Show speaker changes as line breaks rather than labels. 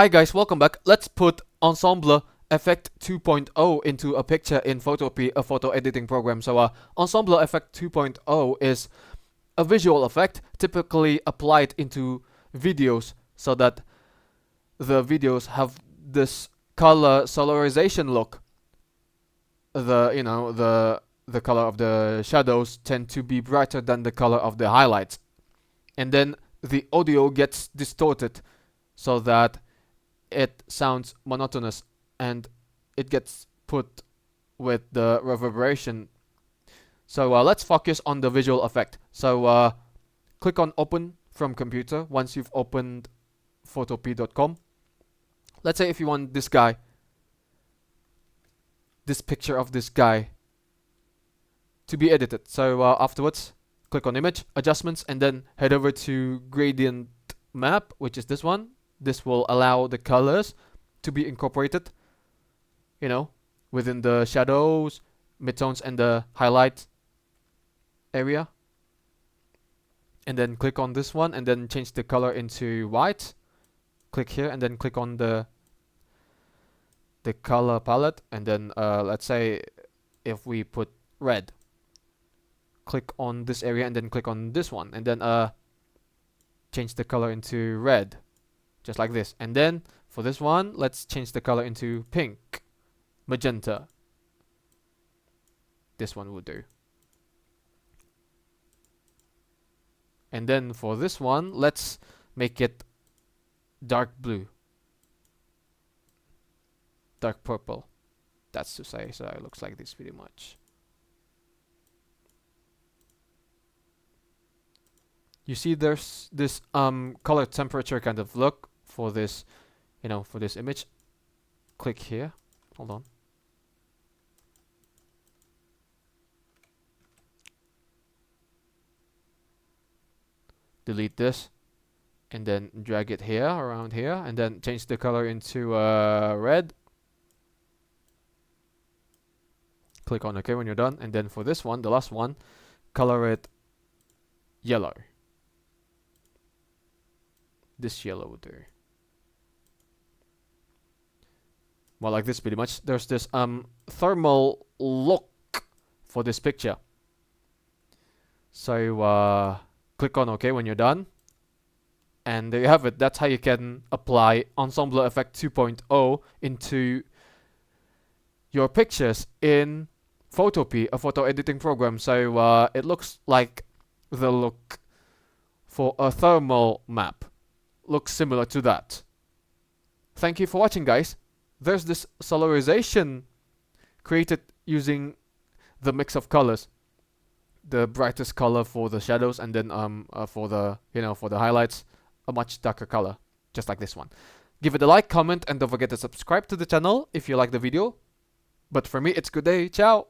Hi guys, welcome back. Let's put Ensemble Effect 2.0 into a picture in Photopea, a photo editing program. So Ensemble Effect 2.0 is a visual effect typically applied into videos so that the videos have this color solarization look. The color of the shadows tend to be brighter than the color of the highlights. And then the audio gets distorted so that it sounds monotonous and it gets put with the reverberation. So let's focus on the visual effect. So click on open from computer once you've opened photopea.com. Let's say if you want this guy, this picture of this guy to be edited. So afterwards, click on image, adjustments, and then head over to gradient map, which is this one. This will allow the colors to be incorporated, within the shadows, midtones, and the highlight area. And then click on this one and then change the color into white. Click here and then click on the color palette, and then let's say if we put red, click on this area and then click on this one and then change the color into red, just like this. And then for this one, let's change the color into pink, magenta. This one would do. And then for this one, let's make it dark blue, dark purple. That's to say, so it looks like this pretty much. You see there's this color temperature kind of look for this, for this image. Click here. Hold on. Delete this and then drag it here, around here, and then change the color into red. Click on OK when you're done, and then for this one, the last one, color it yellow. This yellow would do. Well, like this pretty much. There's this thermal look for this picture. So click on OK when you're done. And there you have it. That's how you can apply Ensemble Effect 2.0 into your pictures in Photopea, a photo editing program. So it looks like the look for a thermal map. Looks similar to that. Thank you for watching, guys. There's this solarization created using the mix of colors. The brightest color for the shadows, and then for the for the highlights, a much darker color, just like this one. Give it a like, comment, and don't forget to subscribe to the channel if you like the video. But for me, it's good day. Ciao.